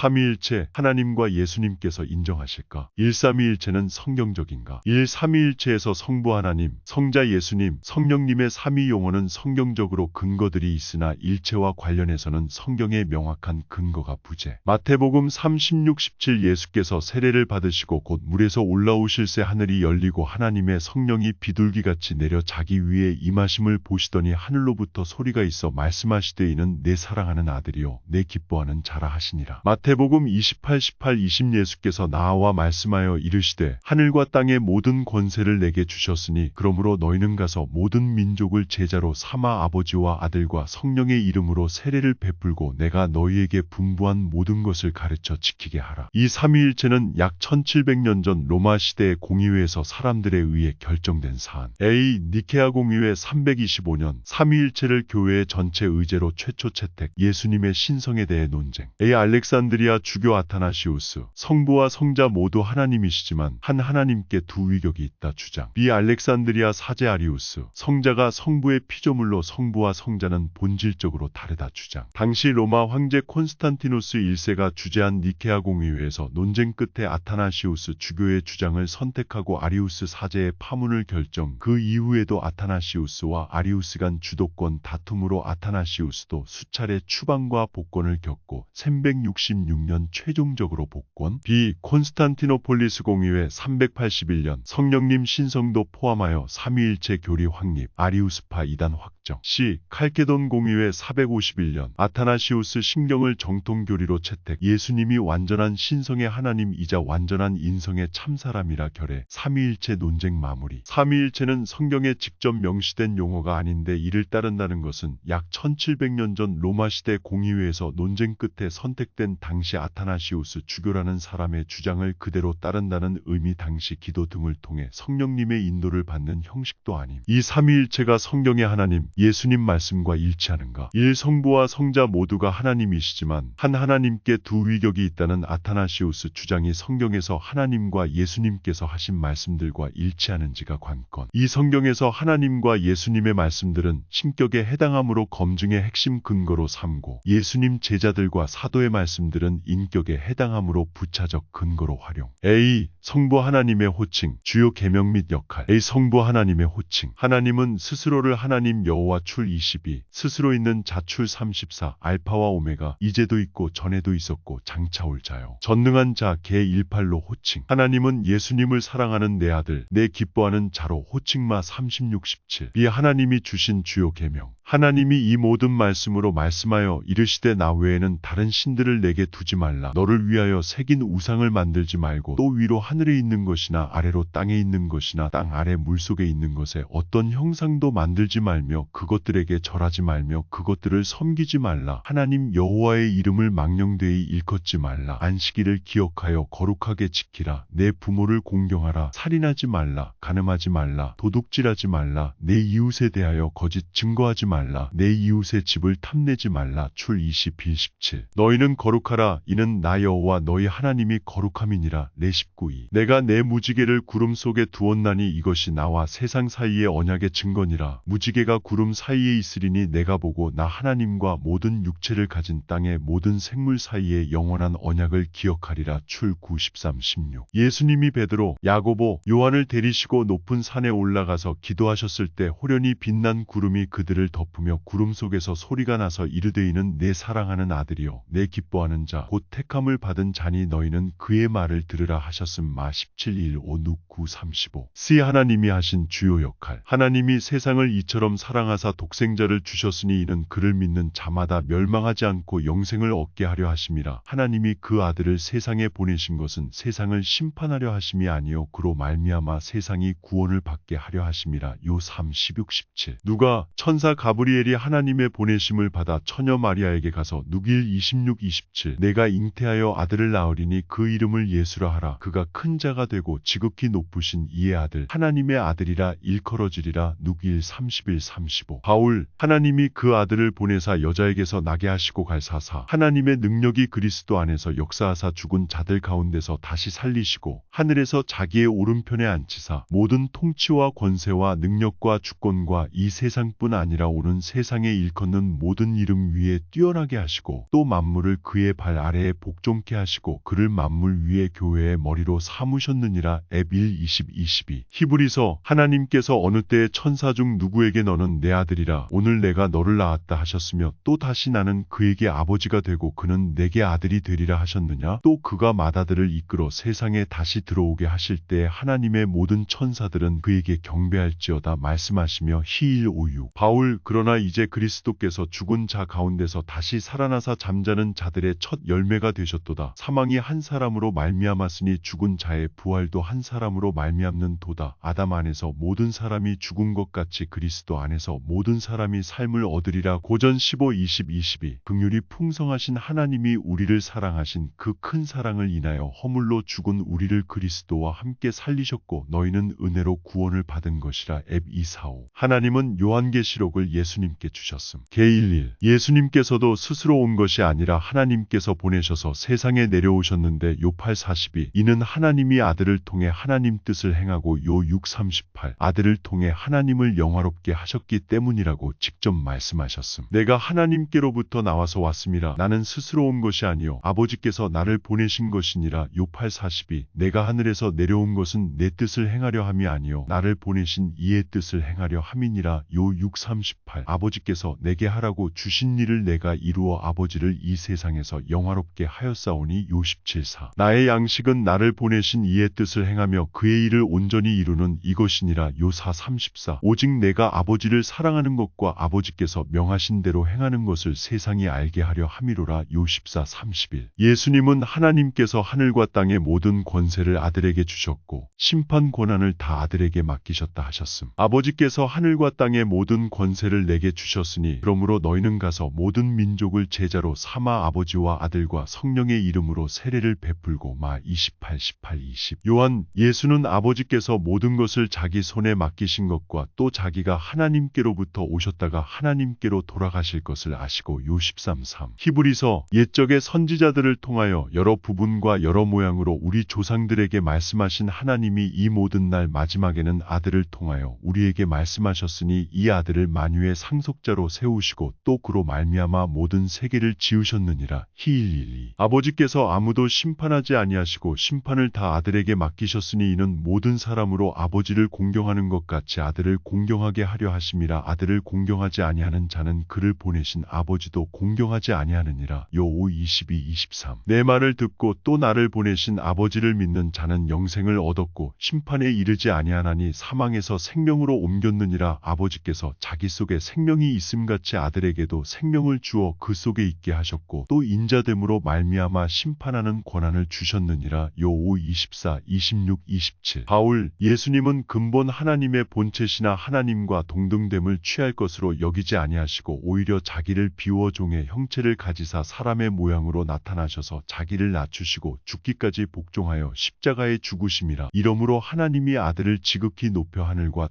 삼위일체 하나님과 예수님께서 인정하실까? 1삼위일체는 성경적인가? 1삼위일체에서 성부 하나님, 성자 예수님, 성령님의 삼위 용어는 성경적으로 근거들이 있으나 일체와 관련해서는 성경의 명확한 근거가 부재. 마태복음 36:17 예수께서 세례를 받으시고 곧 물에서 올라오실새 하늘이 열리고 하나님의 성령이 비둘기같이 내려 자기 위에 임하심을 보시더니 하늘로부터 소리가 있어 말씀하시되 이는 내 사랑하는 아들이요 내 기뻐하는 자라 하시니라. 마태복음 28:18-20 예수께서 나와 말씀하여 이르시되 하늘과 땅의 모든 권세를 내게 주셨으니 그러므로 너희는 가서 모든 민족을 제자로 삼아 아버지와 아들과 성령의 이름으로 세례를 베풀고 내가 너희에게 분부한 모든 것을 가르쳐 지키게 하라. 이 삼위일체는 약 1700년 전 로마 시대의 공의회에서 사람들에 의해 결정된 사안. A. 니케아 공의회 325년 삼위일체를 교회의 전체 의제로 최초 채택. 예수님의 신성에 대해 논쟁. A. 알렉산드리아 주교 아타나시우스 성부와 성자 모두 하나님이시지만 한 하나님께 두 위격이 있다 주장. B. 알렉산드리아 사제 아리우스 성자가 성부의 피조물로 성부와 성자는 본질적으로 다르다 주장. 당시 로마 황제 콘스탄티누스 1세가 주재한 니케아 공의회에서 논쟁 끝에 아타나시우스 주교의 주장을 선택하고 아리우스 사제의 파문을 결정. 그 이후에도 아타나시우스와 아리우스 간 주도권 다툼으로 아타나시우스도 수차례 추방과 복권을 겪고 366년 최종적으로 복권. B. 콘스탄티노폴리스 공의회 381년 성령님 신성도 포함하여 삼위일체 교리 확립. 아리우스파 이단 확정. C. 칼케돈 공의회 451년 아타나시우스 신경을 정통교리로 채택. 예수님이 완전한 신성의 하나님이자 완전한 인성의 참사람이라 결해. 삼위일체 논쟁 마무리. 삼위일체는 성경에 직접 명시된 용어가 아닌데 이를 따른다는 것은 약 1700년 전 로마 시대 공의회에서 논쟁 끝에 선택된 당시 아타나시우스 주교라는 사람의 주장을 그대로 따른다는 의미. 당시 기도 등을 통해 성령님의 인도를 받는 형식도 아님. 이 삼위일체가 성경의 하나님, 예수님 말씀과 일치하는가? 1. 성부와 성자 모두가 하나님이시지만 한 하나님께 두 위격이 있다는 아타나시우스 주장이 성경에서 하나님과 예수님께서 하신 말씀들과 일치하는지가 관건. 이 성경에서 하나님과 예수님의 말씀들은 신격에 해당하므로 검증의 핵심 근거로 삼고 예수님 제자들과 사도의 말씀들은 인격에 해당하므로 부차적 근거로 활용. A. 성부 하나님의 호칭, 주요 계명 및 역할. A. 성부 하나님의 호칭. 하나님은 스스로를 하나님 여호와 출 22, 스스로 있는 자 출 34, 알파와 오메가, 이제도 있고 전에도 있었고 장차 올 자요. 전능한 자 개 18로 호칭. 하나님은 예수님을 사랑하는 내 아들, 내 기뻐하는 자로 호칭마 36:17. B. 하나님이 주신 주요 계명. 하나님이 이 모든 말씀으로 말씀하여 이르시되 나 외에는 다른 신들을 내게 두지 말라. 너를 위하여 새긴 우상을 만들지 말고 또 위로 하늘에 있는 것이나 아래로 땅에 있는 것이나 땅 아래 물속에 있는 것에 어떤 형상도 만들지 말며 그것들에게 절하지 말며 그것들을 섬기지 말라. 하나님 여호와의 이름을 망령되이 일컫지 말라. 안식일을 기억하여 거룩하게 지키라. 내 부모를 공경하라. 살인하지 말라. 간음하지 말라. 도둑질하지 말라. 내 이웃에 대하여 거짓 증거하지 말라. 내 이웃의 집을 탐내지 말라. 출 21:17. 너희는 거룩하라. 이는 나 여호와 너희 하나님이 거룩함이니라. 레 19:2. 내가 내 무지개를 구름 속에 두었나니 이것이 나와 세상 사이의 언약의 증거니라. 무지개가 구름 사이에 있으리니 내가 보고 나 하나님과 모든 육체를 가진 땅의 모든 생물 사이의 영원한 언약을 기억하리라. 출 9:13-16. 예수님이 베드로, 야고보, 요한을 데리시고 높은 산에 올라가서 기도하셨을 때 호련히 빛난 구름이 그들을 덮으며 구름 속에서 소리가 나서 이르되 이는 내 사랑하는 아들이요 내 기뻐하는 자 곧 택함을 받은 자니 너희는 그의 말을 들으라 하셨음. 마 17:1-5 누 9:35. C. 하나님이 하신 주요 역할. 하나님이 세상을 이처럼 사랑하사 독생자를 주셨으니 이는 그를 믿는 자마다 멸망하지 않고 영생을 얻게 하려 하심이라. 하나님이 그 아들을 세상에 보내신 것은 세상을 심판하려 하심이 아니요 그로 말미암아 세상이 구원을 받게 하려 하심이라. 요 3:16-17. 누가 천사 가브리엘이 하나님의 보내심을 받아 처녀 마리아에게 가서 누길 26:27. 내가 잉태하여 아들을 낳으리니 그 이름을 예수라 하라. 그가 큰 자가 되고 지극히 높으신 이의 아들 하나님의 아들이라 일컬어지리라. 누길 31:35. 바울. 하나님이 그 아들을 보내사 여자에게서 나게 하시고 갈사사 하나님의 능력이 그리스도 안에서 역사하사 죽은 자들 가운데서 다시 살리시고 하늘에서 자기의 오른편에 앉히사 모든 통치와 권세와 능력과 주권과 이 세상뿐 아니라 오는 세상에 일컫는 모든 이름 위에 뛰어나게 하시고 또 만물을 그의 발 아래에 복종케 하시고 그를 만물 위에 교회의 머리로 삼으셨느니라. 앱 1, 22. 히브리서 하나님께서 어느 때에 천사 중 누구에게 너는 내 아들이라 오늘 내가 너를 낳았다 하셨으며 또 다시 나는 그에게 아버지가 되고 그는 내게 아들이 되리라 하셨느냐. 또 그가 맏아들을 이끌어 세상에 다시 들어오게 하실 때에 하나님의 모든 천사들은 그에게 경배할지어다 말씀하시며 히일 5.6. 바울 그러나 이제 그리스도께서 죽은 자 가운데서 다시 살아나사 잠자는 자들의 첫 열매가 되셨도다. 사망이 한 사람으로 말미암았으니 죽은 자의 부활도 한 사람으로 말미암는 도다. 아담 안에서 모든 사람이 죽은 것 같이 그리스도 안에서 모든 사람이 삶을 얻으리라. 고전 15, 22. 긍휼이 풍성하신 하나님이 우리를 사랑하신 그 큰 사랑을 인하여 허물로 죽은 우리를 그리스도와 함께 살리셨고 너희는 은혜로 구원을 받은 것이라. 앱 245. 하나님은 요한계시록을 예수님께 주셨음. 개 11. 예수님께서도 스스로 온 것이 아니라 하나님께서 보내셔서 세상에 내려오셨는데 요 8:42. 이는 하나님이 아들을 통해 하나님 뜻을 행하고 요 6:38. 아들을 통해 하나님을 영화롭게 하셨기 때문이라고 직접 말씀하셨음. 내가 하나님께로부터 나와서 왔음이라. 나는 스스로 온 것이 아니요 아버지께서 나를 보내신 것이니라. 요 8:42. 내가 하늘에서 내려온 것은 내 뜻을 행하려 함이 아니요 나를 보내신 이의 뜻을 행하려 함이니라. 요 6:38. 아버지께서 내게 하라고 주신 일을 내가 이루어 아버지를 이 세상에서 영화롭게 하였사오니. 요 17:4. 나의 양식은 나를 보내신 이의 뜻을 행하며 그의 일을 온전히 이루는 이것이니라. 요 4:34. 오직 내가 아버지를 사랑하는 것과 아버지께서 명하신 대로 행하는 것을 세상이 알게 하려 함이로라. 요 14:31. 예수님은 하나님께서 하늘과 땅의 모든 권세를 아들에게 주셨고 심판 권한을 다 아들에게 맡기셨다 하셨음. 아버지께서 하늘과 땅의 모든 권세를 내게 주셨으니 그러므로 너희는 가서 모든 민족을 제자로 삼아 아버지와 아들과 성령의 이름으로 세례를 베풀고 마 28, 18, 20. 요한 예수는 아버지께서 모든 것을 자기 손에 맡기신 것과 또 자기가 하나님께로부터 오셨다가 하나님께로 돌아가실 것을 아시고 요 13:3. 히브리서 옛적의 선지자들을 통하여 여러 부분과 여러 모양으로 우리 조상들에게 말씀하신 하나님이 이 모든 날 마지막에는 아들을 통하여 우리에게 말씀하셨으니 이 아들을 만유의 상속자로 세우시고 또 그로 말미암아 모든 세계를 지으셨느니라. 히일 1:2. 아버지께서 아무도 심판하지 아니하시고 심판을 다 아들에게 맡기셨으니 이는 모든 사람으로 아버지를 공경하는 것 같이 아들을 공경하게 하려 하심이라. 아들을 공경하지 아니하는 자는 그를 보내신 아버지도 공경하지 아니하느니라. 요 5, 22, 23. 내 말을 듣고 또 나를 보내신 아버지를 믿는 자는 영생을 얻었고 심판에 이르지 아니하나니 사망에서 생명으로 옮겼느니라. 아버지께서 자기 속에 생명이 있음같이 아들에게도 생명을 주어 그 속에 있게 하셨고 또 인자됨으로 말미암아 심판하는 권한을 주셨느니라. 요 5, 24, 26, 27. 바울 예수님은 근본 하나님의 본체시나 하나님과 동등됨을 취할 것으로 여기지 아니하시고 오히려 자기를 비워 종의 형체를 가지사 사람의 모양으로 나타나셔서 자기를 낮추시고 죽기까지 복종하여 십자가에 죽으심이라. 이러므로 하나님이 아들을 지극히 높여 하늘과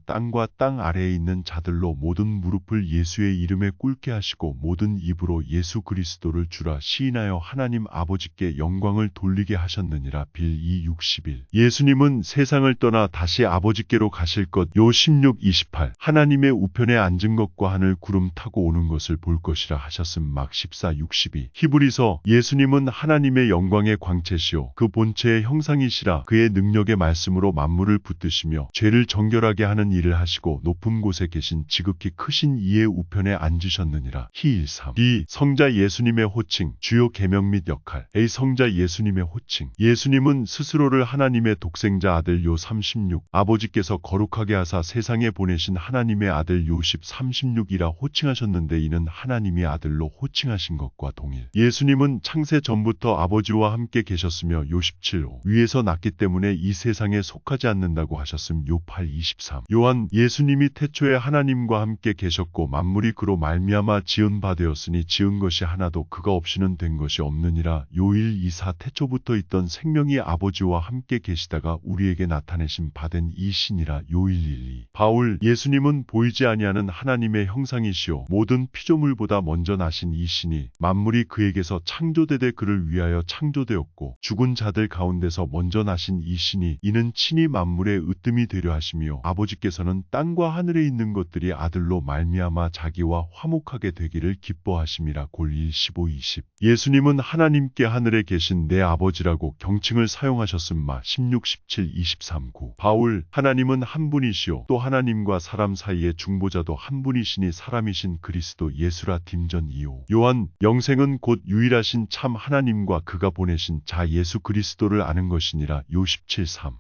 땅 아래에 있는 자들로 모든 무릎을 예수의 이름에 꿇게 하시고 모든 입으로 예수 그리스도를 주라 시인하여 하나님 아버지께 영광을 돌리게 하셨느니라. 빌 2, 61. 예수님은 세상을 떠나 다시 아버지께로 가실 것. 요 16, 28. 하나님의 우편에 앉은 것과 하늘 구름 타고 오는 것을 볼 것이라 하셨음. 막 14, 62. 히브리서 예수님은 하나님의 영광의 광채시요 그 본체의 형상이시라. 그의 능력의 말씀으로 만물을 붙드시며 죄를 정결하게 하는 일을 하시고 높은 곳에 계신 지극히 크신 이의 우편에 앉으셨느니라. 히 1:3. B. 성자 예수님의 호칭, 주요 계명 및 역할. A. 성자 예수님의 호칭. 예수님은 스스로를 하나님의 독생자 아들. 요 36. 아버지께서 거룩하게 하사 세상에 보내신 하나님의 아들. 요 10, 36이라 호칭하셨는데 이는 하나님이 아들로 호칭하신 것과 동일. 예수님은 창세 전부터 아버지와 함께 계셨으며 요 17호 위에서 났기 때문에 이 세상에 속하지 않는다고 하셨음. 요 8, 23. 요한 예수님이 태초에 하나님과 함께 계셨고 만물이 그로 말미암아 지은 바 되었으니 지은 것이 하나도 그가 없이는 된 것이 없느니라. 요 1, 2, 4. 태초부터 있던 생명이 아버지와 함께 계시다가 우리에게 나타내신 바된 이 신이라. 요 1, 1, 2. 바울 예수님은 보이지 아니하는 하나님의 형상이시오 모든 피조물보다 먼저 나신 이 신이 만물이 그에게서 창조되되 그를 위하여 창조되었고 죽은 자들 가운데서 먼저 나신 이 신이 이는 친히 만물의 으뜸이 되려 하시며 아버지께서는 땅과 하늘에 있는 것들이 아들로 말미암아 자기와 화목하게 되기를 기뻐하심이라. 골 1, 15, 20. 예수님은 하나님께 하늘에 계신 내 아버지라고 경칭을 사용하셨음마. 16, 17, 23, 9. 바울, 하나님은 한 분이시오 또 하나님과 사람 사이의 중보자도 한 분이시니 사람이신 그리스도 예수라. 딤전 2호. 요한, 영생은 곧 유일하신 참 하나님과 그가 보내신 자 예수 그리스도를 아는 것이니라. 요 17, 3.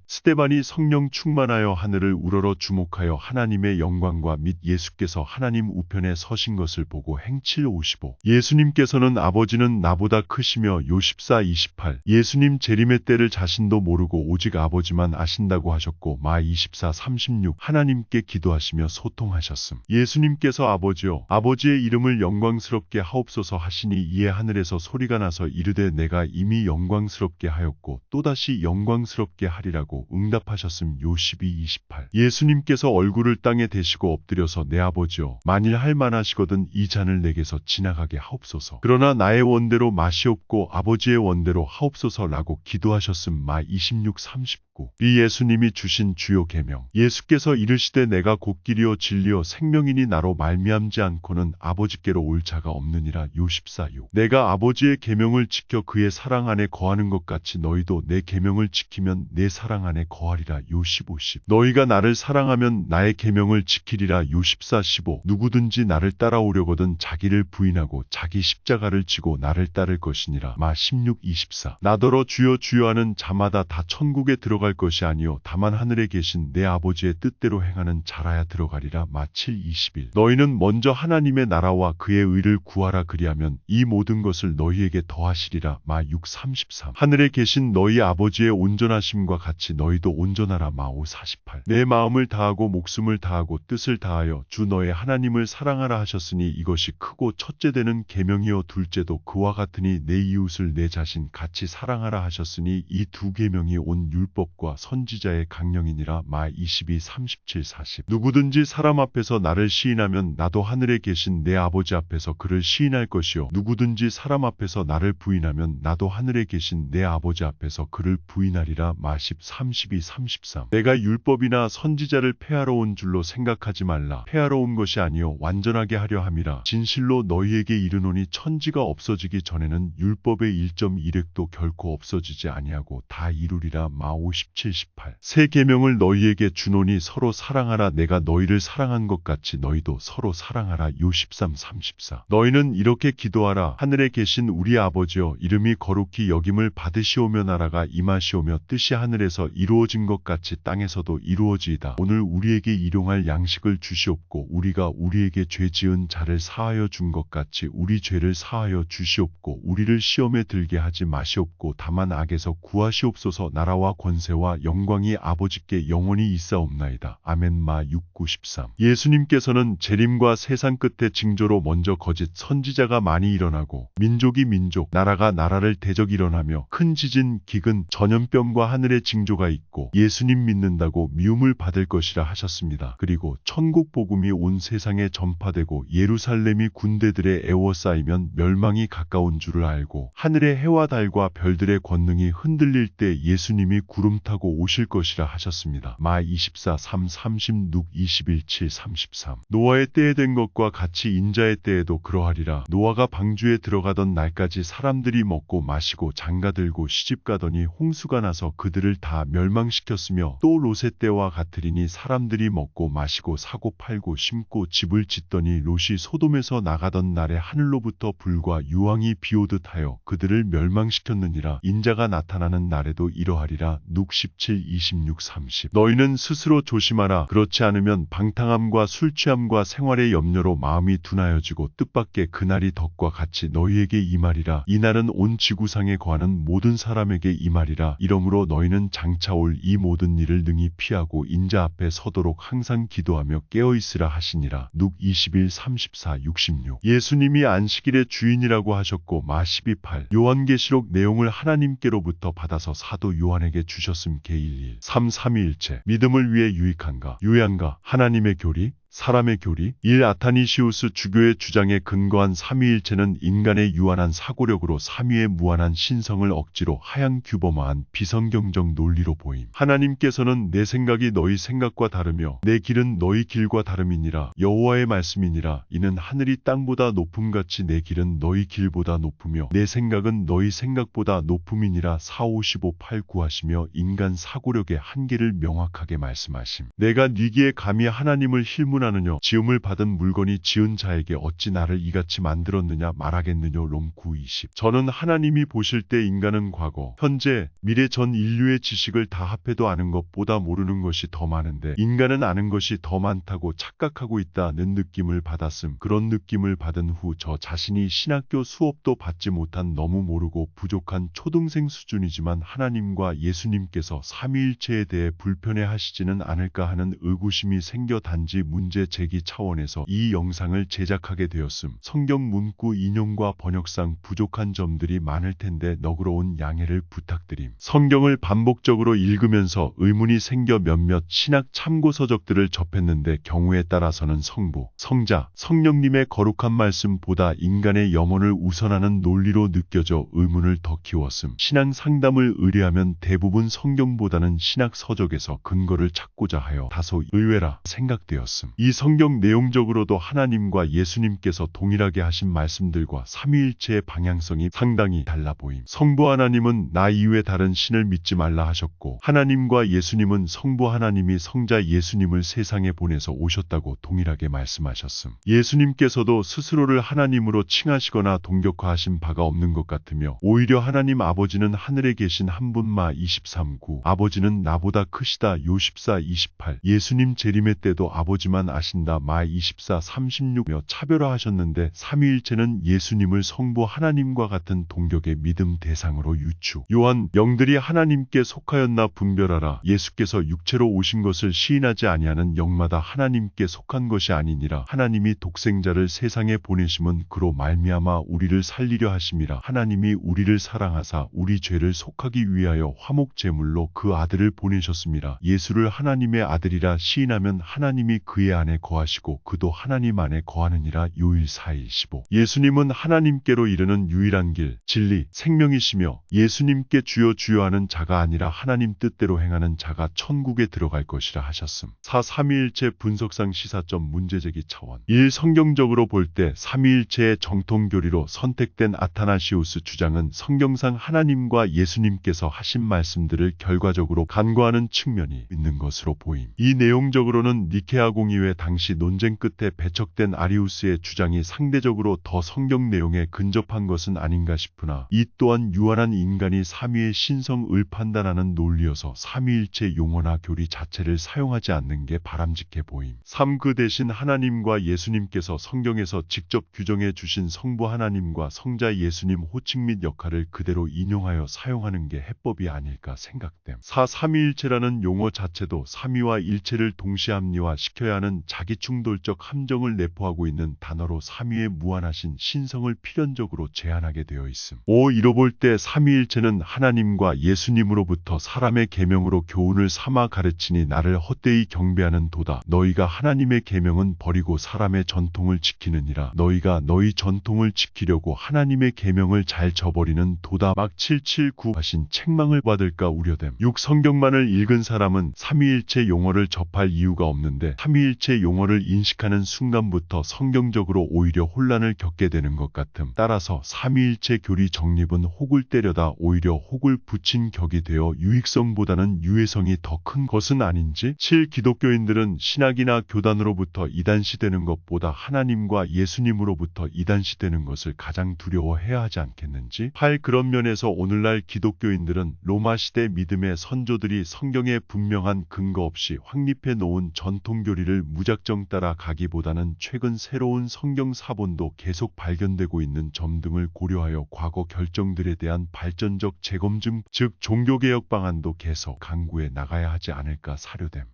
스데반이 성령 충만하여 하늘을 우러러 주목하여 하나님의 영광과 및 예수께서 하나님 우편에 서신 것을 보고 행칠. 55. 예수님께서는 아버지는 나보다 크시며. 요 14, 28. 예수님 재림의 때를 자신도 모르고 오직 아버지만 아신다고 하셨고. 마 24, 36. 하나님께 기도하시며 소통하셨음. 예수님께서 아버지여 아버지의 이름을 영광스럽게 하옵소서 하시니 이에 하늘에서 소리가 나서 이르되 내가 이미 영광스럽게 하였고 또다시 영광스럽게 하리라고 응답하셨음. 요 12, 28. 예수님께서 얼굴을 땅에 대시고 엎드려서 내 아버지여 만일 할 만하시거든 이 잔을 내게서 지나가게 하옵소서. 그러나 나의 원대로 마시옵고 아버지의 원대로 하옵소서라고 기도하셨음. 마 26, 39. 이 예수님이 주신 주요 계명. 예수께서 이르시되 내가 곧 길이요 진리요 생명이니 나로 말미암지 않고는 아버지께로 올 자가 없느니라. 요 14, 6. 내가 아버지의 계명을 지켜 그의 사랑 안에 거하는 것 같이 너희도 내 계명을 지키면 내 사랑 안에 거하리라. 요 15, 10. 너희가 나를 사랑하면 나의 계명을 지키리라. 요 14, 15. 누구든지 나를 따라오려거든 자기를 부인하고 자기 십자가를 지고 나를 따를 것이니라. 마 16, 24. 나더러 주여 주여 하는 자마다 다 천국에 들어갈 것이 아니요 다만 하늘에 계신 내 아버지의 뜻대로 행하는 자라야 들어가리라. 마 7, 21. 너희는 먼저 하나님의 나라와 그의 의를 구하라 그리하면 이 모든 것을 너희에게 더하시리라. 마 6, 33. 하늘에 계신 너희 아버지의 온전하심과 같이 너희도 온전하라. 마 5, 48. 내 마음을 다하고 목숨을 다하고 뜻을 다하여 주 너의 하나님을 사랑하라 하셨으니 이것이 크고 첫째 되는 계명이요 둘째도 그와 같으니 내 이웃을 내 자신 같이 사랑하라 하셨으니 이 두 계명이 온 율법과 선지자의 강령이니라. 마 22, 37, 40. 누구든지 사람 앞에서 나를 시인하면 나도 하늘에 계신 내 아버지 앞에서 그를 시인할 것이요 누구든지 사람 앞에서 나를 부인하면 나도 하늘에 계신 내 아버지 앞에서 그를 부인하리라. 마 10, 32, 33. 내가 율법이나 선지자를 폐하러 온 줄로 생각하지 말라. 폐하러 온 것이 아니요 완전하게 하려 함이라. 진실로 너희에게 이르노니 천지가 없어지기 전에는 율법의 1.1획도 결코 없어지지 아니하고 다 이루리라. 마 57, 18. 새 계명을 너희에게 주노니 서로 사랑하라. 내가 너희를 사랑한 것 같이 너희도 서로 사랑하라. 요 13, 34. 너희는 이렇게 기도하라. 하늘에 계신 우리 아버지여 이름이 거룩히 여김을 받으시오며 나라가 임하시오며 뜻이 하늘에서 이루어진 것 같이 땅에서도 이루어지이다. 오늘 우리에게 일용할 양식을 주시옵고 우리가 우리에게 죄 지은 자를 사하여 준 것 같이 우리 죄를 사하여 주시옵고 우리를 시험에 들게 하지 마시옵고 다만 악에서 구하시옵소서. 나라와 권세와 영광이 아버지께 영원히 있사옵나이다. 아멘. 마 6, 9, 13. 예수님께서는 재림과 세상 끝에 징조로 먼저 거짓 선지자가 많이 일어나고 민족이 민족, 나라가 나라를 대적 일어나며 큰 지진, 기근, 전염병과 하늘의 징조가 있고 예수님 믿는다고 미움을 받을 것이라 하셨습니다. 그리고 천국 복음이 온 세상에 전파되고 예루살렘이 군대들에 에워싸이면 멸망이 가까운 줄을 알고 하늘의 해와 달과 별들의 권능이 흔들릴 때 예수님이 구름 타고 오실 것이라 하셨습니다. 마 24, 3, 30, 룩 21, 7, 33. 노아의 때에 된 것과 같이 인자의 때에도 그러하리라. 노아가 방주에 들어가던 날까지 사람들이 먹고 마시고 장가들고 시집가더니 홍수가 나서 그들을 다 멸망시켰으며 또 롯의 때와 같으리니 사람들이 먹고 마시고 사고 팔고 심고 집을 짓더니 롯이 소돔에서 나가던 날에 하늘로부터 불과 유황이 비오듯 하여 그들을 멸망시켰느니라. 인자가 나타나는 날에도 이러하리라. 룩 17, 26, 30. 너희는 스스로 조심하라. 그렇지 않으면 방탕함과 술취함과 생활의 염려로 마음이 둔하여지고 뜻밖의 그날이 덕과 같이 너희에게 임하리라. 이날은 온 지구상에 거하는 모든 사람에게 임하리라. 이러므로 너희는 장차 올 이 모든 일을 능히 피하고 인자 앞에 서도록 항상 기도하며 깨어있으라 하시니라. 룩 21, 34, 66. 예수님이 안식일의 주인이라고 하셨고 마 12, 8. 요한계시록 내용을 하나님께로부터 받아서 사도 요한에게 주셨음. 개 1, 1. 3, 삼위일체. 믿음을 위해 유익한가? 유양가? 하나님의 교리? 사람의 교리 1. 아타니시우스 주교의 주장에 근거한 삼위일체는 인간의 유한한 사고력으로 삼위의 무한한 신성을 억지로 하향 규범화한 비성경적 논리로 보임. 하나님께서는 내 생각이 너희 생각과 다르며 내 길은 너희 길과 다름이니라. 여호와의 말씀이니라. 이는 하늘이 땅보다 높음같이 내 길은 너희 길보다 높으며 내 생각은 너희 생각보다 높음이니라. 4, 5, 15, 8, 9 하시며 인간 사고력의 한계를 명확하게 말씀하심. 내가 니기에 감히 하나님을 힐문하느뇨. 지음을 받은 물건이 지은 자에게 어찌 나를 이같이 만들었느냐 말하겠느뇨. 롬 9, 20. 저는 하나님이 보실 때 인간은 과거, 현재, 미래 전 인류의 지식을 다 합해도 아는 것보다 모르는 것이 더 많은데 인간은 아는 것이 더 많다고 착각하고 있다는 느낌을 받았음. 그런 느낌을 받은 후 저 자신이 신학교 수업도 받지 못한 너무 모르고 부족한 초등생 수준이지만 하나님과 예수님께서 삼위일체에 대해 불편해하시지는 않을까 하는 의구심이 생겨 단지 문제 제기 차원에서 이 영상을 제작하게 되었음. 성경 문구 인용과 번역상 부족한 점들이 많을 텐데 너그러운 양해를 부탁드림. 성경을 반복적으로 읽으면서 의문이 생겨 몇몇 신학 참고서적들을 접했는데 경우에 따라서는 성부, 성자, 성령님의 거룩한 말씀보다 인간의 영혼을 우선하는 논리로 느껴져 의문을 더 키웠음. 신앙 상담을 의뢰하면 대부분 성경보다는 신학 서적에서 근거를 찾고자 하여 다소 의외라 생각되었음. 이 성경 내용적으로도 하나님과 예수님께서 동일하게 하신 말씀들과 삼위일체의 방향성이 상당히 달라 보임. 성부 하나님은 나 이외 다른 신을 믿지 말라 하셨고 하나님과 예수님은 성부 하나님이 성자 예수님을 세상에 보내서 오셨다고 동일하게 말씀하셨음. 예수님께서도 스스로를 하나님으로 칭하시거나 동격화하신 바가 없는 것 같으며 오히려 하나님 아버지는 하늘에 계신 한 분마 23:9 아버지는 나보다 크시다 요 14:28 예수님 재림의 때도 아버지만 아신다 마 24:36며 차별화하셨는데 삼위일체는 예수님을 성부 하나님과 같은 동격의 믿음 대상으로 유추. 요한 영들이 하나님께 속하였나 분별하라. 예수께서 육체로 오신 것을 시인하지 아니하는 영마다 하나님께 속한 것이 아니니라. 하나님이 독생자를 세상에 보내심은 그로 말미암아 우리를 살리려 하심이라. 하나님이 우리를 사랑하사 우리 죄를 속하기 위하여 화목제물로 그 아들을 보내셨음이라. 예수를 하나님의 아들이라 시인하면 하나님이 그의 안에 거하시고 그도 하나님 안에 거하느니라. 요일 4일 15 예수님은 하나님께로 이르는 유일한 길, 진리, 생명이시며 예수님께 주여 주여 하는 자가 아니라 하나님 뜻대로 행하는 자가 천국에 들어갈 것이라 하셨음. 4. 삼위일체 분석상 시사점 문제제기 차원 1. 성경적으로 볼 때 삼위일체의 정통교리로 선택된 아타나시우스 주장은 성경상 하나님과 예수님께서 하신 말씀들을 결과적으로 간과하는 측면이 있는 것으로 보임. 이 내용적으로는 니케아 공의회 당시 논쟁 끝에 배척된 아리우스의 주장이 상대적으로 더 성경 내용에 근접한 것은 아닌가 싶으나 이 또한 유한한 인간이 삼위의 신성을 판단하는 논리여서 삼위일체 용어나 교리 자체를 사용하지 않는 게 바람직해 보임. 3. 그 대신 하나님과 예수님께서 성경에서 직접 규정해 주신 성부 하나님과 성자 예수님 호칭 및 역할을 그대로 인용하여 사용하는 게 해법이 아닐까 생각됨. 4. 삼위일체라는 용어 자체도 삼위와 일체를 동시 합리화시켜야 하는 자기충돌적 함정을 내포하고 있는 단어로 삼위의 무한하신 신성을 필연적으로 제한하게 되어 있음. 5. 이뤄볼 때 삼위일체는 하나님과 예수님으로부터 사람의 계명으로 교훈을 삼아 가르치니 나를 헛되이 경배하는 도다. 너희가 하나님의 계명은 버리고 사람의 전통을 지키느니라. 너희가 너희 전통을 지키려고 하나님의 계명을 잘 저버리는 도다. 막 779 하신 책망을 받을까 우려됨. 6. 성경만을 읽은 사람은 삼위일체 용어를 접할 이유가 없는데 삼위일체 용어를 인식하는 순간부터 성경적으로 오히려 혼란을 겪게 되는 것 같음. 따라서 삼위일체 교리 정립은 혹을 때려다 오히려 혹을 붙인 격이 되어 유익성보다는 유해성이 더 큰 것은 아닌지? 7. 기독교인들은 신학이나 교단으로부터 이단시되는 것보다 하나님과 예수님으로부터 이단시되는 것을 가장 두려워해야 하지 않겠는지? 8. 그런 면에서 오늘날 기독교인들은 로마시대 믿음의 선조들이 성경에 분명한 근거 없이 확립해 놓은 전통교리를 무작정 따라가기보다는 최근 새로운 성경 사본도 계속 발견되고 있는 점 등을 고려하여 과거 결정들에 대한 발전적 재검증, 즉 종교개혁 방안도 계속 강구해 나가야 하지 않을까 사료됨.